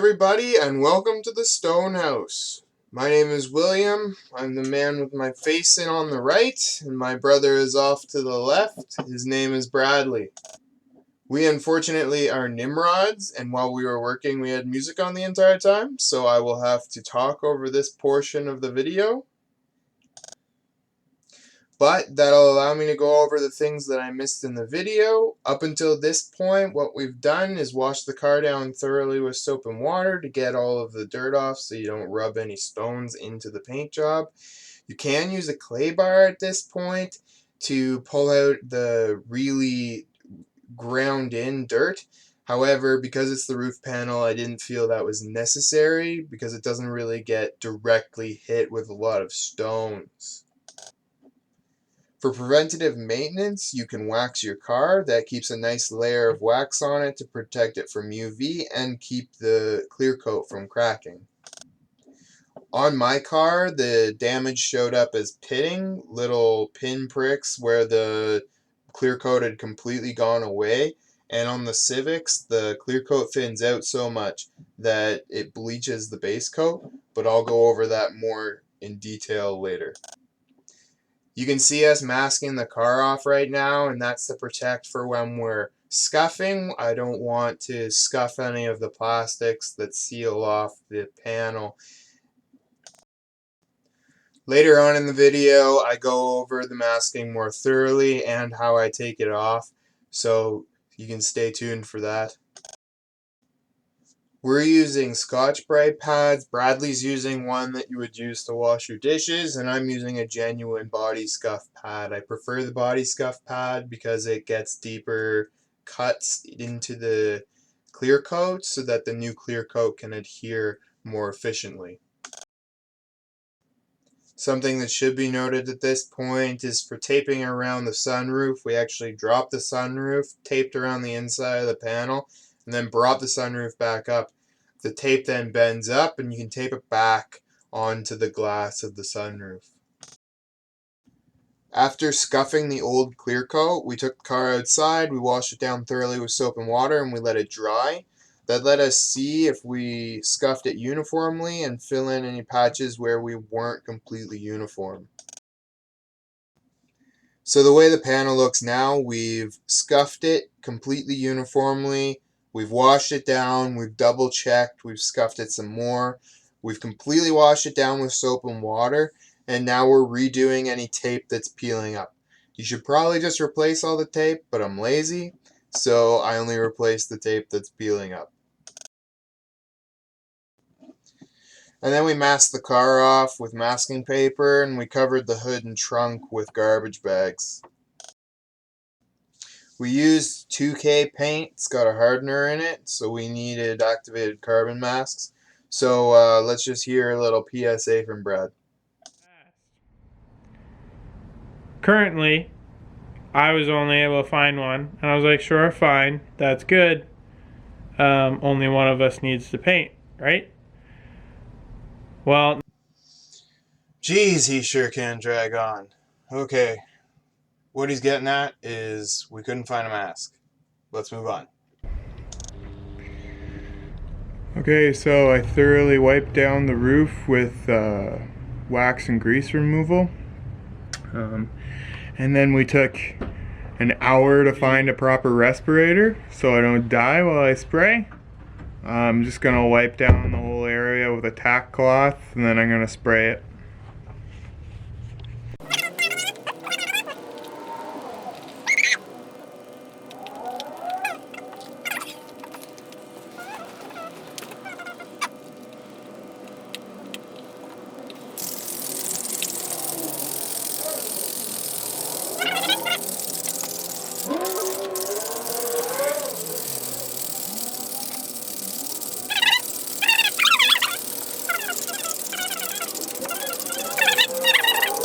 everybody, and welcome to the Stone House. My name is William. I'm the man with my face in on the right, and my brother is off to the left. His name is Bradley. We unfortunately are Nimrods, and while we were working we had music on the entire time, so I will have to talk over this portion of the video. But that'll allow me to go over the things that I missed in the video. Up until this point, what we've done is wash the car down thoroughly with soap and water to get all of the dirt off so you don't rub any stones into the paint job. You can use a clay bar at this point to pull out the really ground in dirt. However, because it's the roof panel, I didn't feel that was necessary because it doesn't really get directly hit with a lot of stones. For preventative maintenance, you can wax your car. That keeps a nice layer of wax on it to protect it from UV and keep the clear coat from cracking. On my car, the damage showed up as pitting, little pin pricks where the clear coat had completely gone away. And on the Civics, the clear coat thins out so much that it bleaches the base coat, but I'll go over that more in detail later. You can see us masking the car off right now, and that's to protect for when we're scuffing. I don't want to scuff any of the plastics that seal off the panel. Later on in the video, I go over the masking more thoroughly and how I take it off, so you can stay tuned for that. We're using Scotch-Brite pads. Bradley's using one that you would use to wash your dishes, and I'm using a genuine body scuff pad. I prefer the body scuff pad because it gets deeper cuts into the clear coat so that the new clear coat can adhere more efficiently. Something that should be noted at this point is for taping around the sunroof. We actually dropped the sunroof, taped around the inside of the panel, and then brought the sunroof back up. The tape then bends up and you can tape it back onto the glass of the sunroof. After scuffing the old clear coat, we took the car outside, we washed it down thoroughly with soap and water, and we let it dry. That let us see if we scuffed it uniformly and fill in any patches where we weren't completely uniform. So the way the panel looks now, we've scuffed it completely uniformly, we've washed it down, we've double checked, we've scuffed it some more, we've completely washed it down with soap and water, and now we're redoing any tape that's peeling up. You should probably just replace all the tape, but I'm lazy, so I only replace the tape that's peeling up. And then we masked the car off with masking paper, and we covered the hood and trunk with garbage bags. We used 2K paint. It's got a hardener in it, so we needed activated carbon masks. So let's just hear a little PSA from Brad. Currently, I was only able to find one, and I was like, sure, fine, that's good. Only one of us needs to paint, right? Well, Geez, he sure can drag on. Okay, what he's getting at is we couldn't find a mask. Let's move on. Okay, so I thoroughly wiped down the roof with wax and grease removal. And then we took an hour to find a proper respirator so I don't die while I spray. I'm just going to wipe down the whole area with a tack cloth and then I'm going to spray it.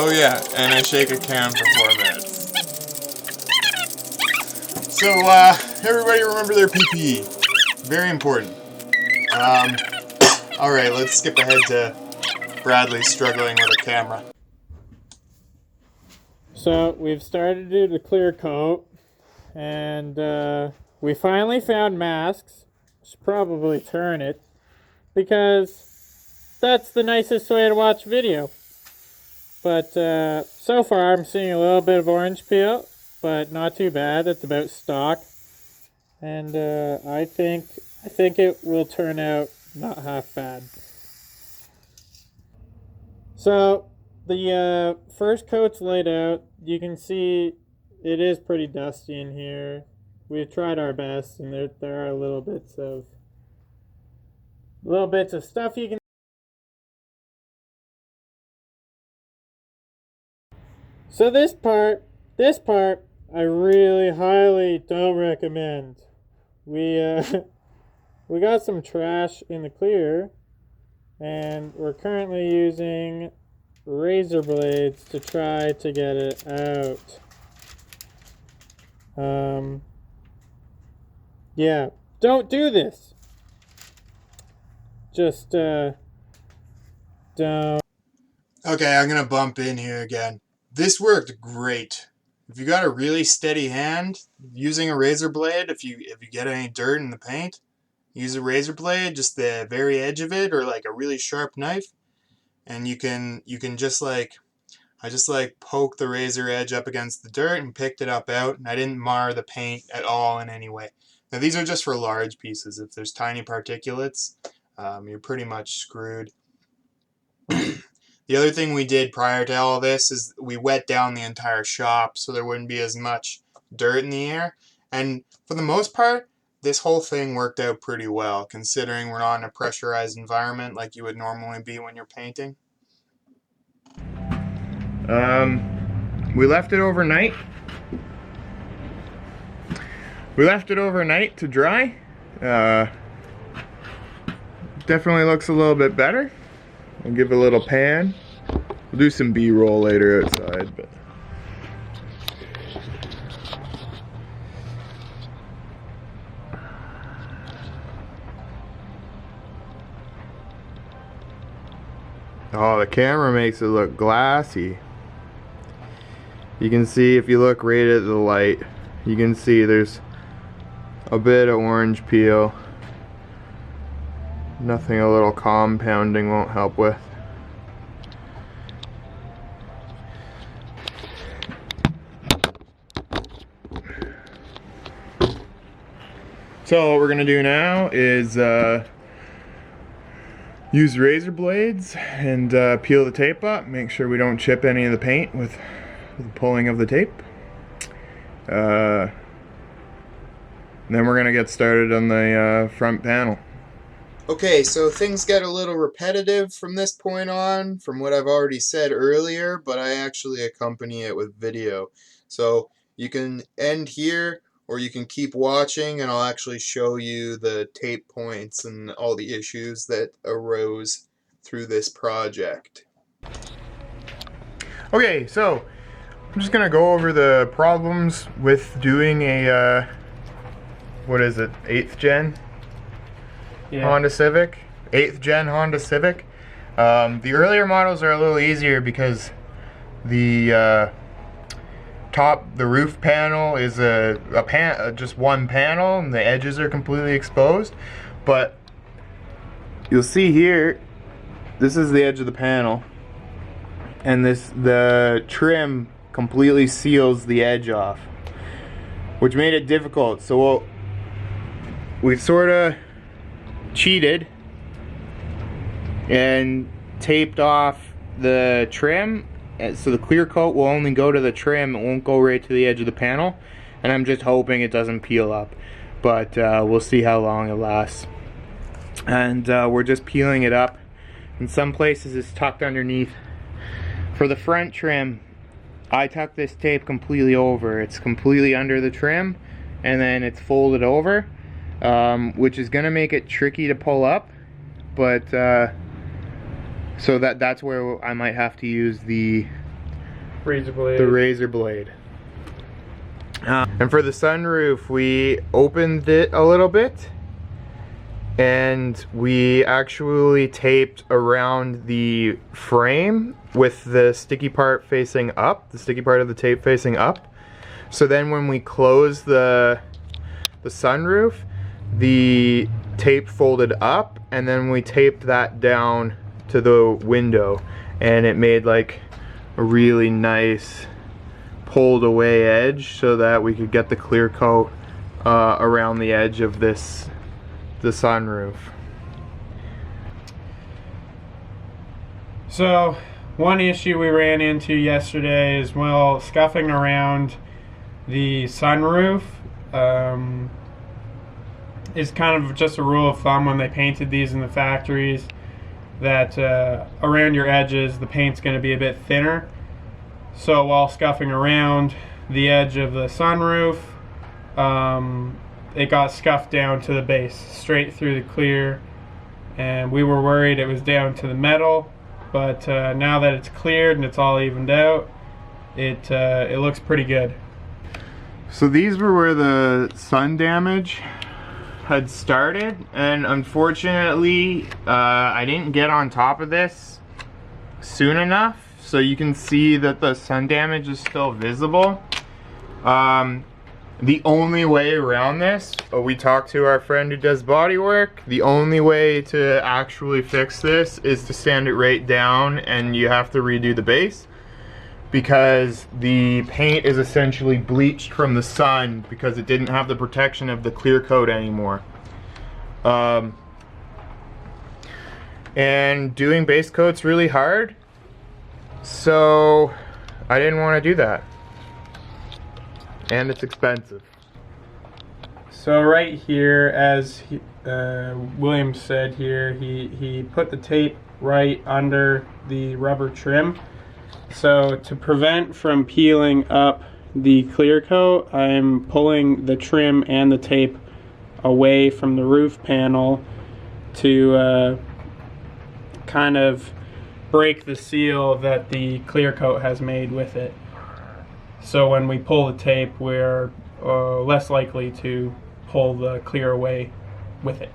Oh yeah, and I shake a can for 4 minutes. So everybody remember their PPE. Very important. Alright, let's skip ahead to Bradley struggling with a camera. so we've started to do the clear coat, and we finally found masks. Should probably turn it. because that's the nicest way to watch video. But so far I'm seeing a little bit of orange peel, but not too bad. It's about stock. And I think it will turn out not half bad. So the first coat's laid out. You can see it is pretty dusty in here. We've tried our best, and there are little bits of stuff you can. So this part I really highly don't recommend. We we got some trash in the clear, and we're currently using razor blades to try to get it out. Yeah, don't do this. Just don't. Okay, I'm gonna bump in here again. This worked great. If you got a really steady hand, using a razor blade, if you get any dirt in the paint, use a razor blade, just the very edge of it, or like a really sharp knife, and you can just like, I just like poke the razor edge up against the dirt and picked it up out, and I didn't mar the paint at all in any way. Now these are just for large pieces. If there's tiny particulates, you're pretty much screwed. The other thing we did prior to all this is we wet down the entire shop so there wouldn't be as much dirt in the air. And for the most part, this whole thing worked out pretty well, considering we're not in a pressurized environment like you would normally be when you're painting. We left it overnight. We left it overnight to dry. Definitely looks a little bit better. I'll give it a little pan. We'll do some B-roll later outside, but oh, the camera makes it look glassy. You can see if you look right at the light, you can see there's a bit of orange peel. Nothing a little compounding won't help with. So what we're gonna do now is use razor blades and peel the tape up. Make sure we don't chip any of the paint with the pulling of the tape. Then we're gonna get started on the front panel. Okay, so things get a little repetitive from this point on, from what I've already said earlier, but I actually accompany it with video. So you can end here, or you can keep watching, and I'll actually show you the tape points and all the issues that arose through this project. Okay, so I'm just gonna go over the problems with doing a, what is it, 8th gen? Yeah. Honda Civic, 8th gen Honda Civic. The earlier models are a little easier because the the roof panel is just one panel, and the edges are completely exposed. But you'll see here, this is the edge of the panel, and the trim completely seals the edge off, which made it difficult. So we sort of cheated and taped off the trim, so the clear coat will only go to the trim, it won't go right to the edge of the panel, and I'm just hoping it doesn't peel up, but we'll see how long it lasts. And we're just peeling it up. In some places it's tucked underneath. For the front trim, I tuck this tape completely over. It's completely under the trim, and then it's folded over, which is gonna make it tricky to pull up, but so that's where I might have to use the razor blade. And for the sunroof, we opened it a little bit, and we actually taped around the frame with the sticky part facing up, the sticky part of the tape facing up. So then when we close the sunroof, the tape folded up, and then we taped that down to the window, and it made like a really nice pulled away edge so that we could get the clear coat around the edge of the sunroof. So one issue we ran into yesterday is, well, scuffing around the sunroof is kind of just a rule of thumb when they painted these in the factories, that around your edges the paint's going to be a bit thinner. So while scuffing around the edge of the sunroof, it got scuffed down to the base, straight through the clear, and we were worried it was down to the metal, but now that it's cleared and it's all evened out, it looks pretty good. So these were where the sun damage had started, and unfortunately I didn't get on top of this soon enough, so you can see that the sun damage is still visible. The only way around this, we talked to our friend who does body work, the only way to actually fix this is to sand it right down, and you have to redo the base because the paint is essentially bleached from the sun because it didn't have the protection of the clear coat anymore. And doing base coat's really hard, so I didn't want to do that. And it's expensive. So right here, as William said here, he put the tape right under the rubber trim. So to prevent from peeling up the clear coat, I'm pulling the trim and the tape away from the roof panel to kind of break the seal that the clear coat has made with it. So when we pull the tape, we're less likely to pull the clear away with it.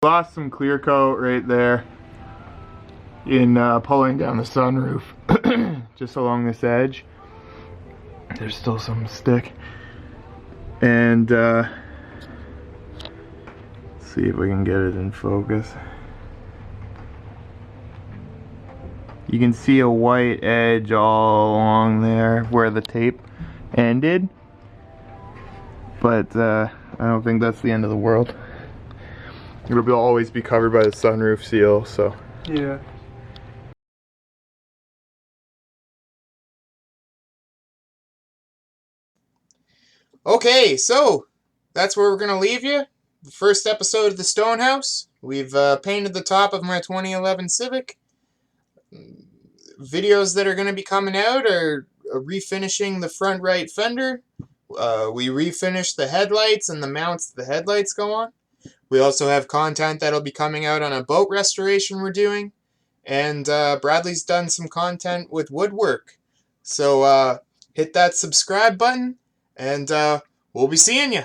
Lost some clear coat right there in pulling down the sunroof. Just along this edge there's still some stick, and let's see if we can get it in focus. You can see a white edge all along there where the tape ended, but I don't think that's the end of the world. It'll always be covered by the sunroof seal, so. Yeah. Okay, so that's where we're going to leave you. The first episode of the Stonehouse. We've painted the top of my 2011 Civic. Videos that are going to be coming out are refinishing the front right fender. We refinished the headlights and the mounts the headlights go on. We also have content that'll be coming out on a boat restoration we're doing. And Bradley's done some content with woodwork. So hit that subscribe button, and we'll be seeing you.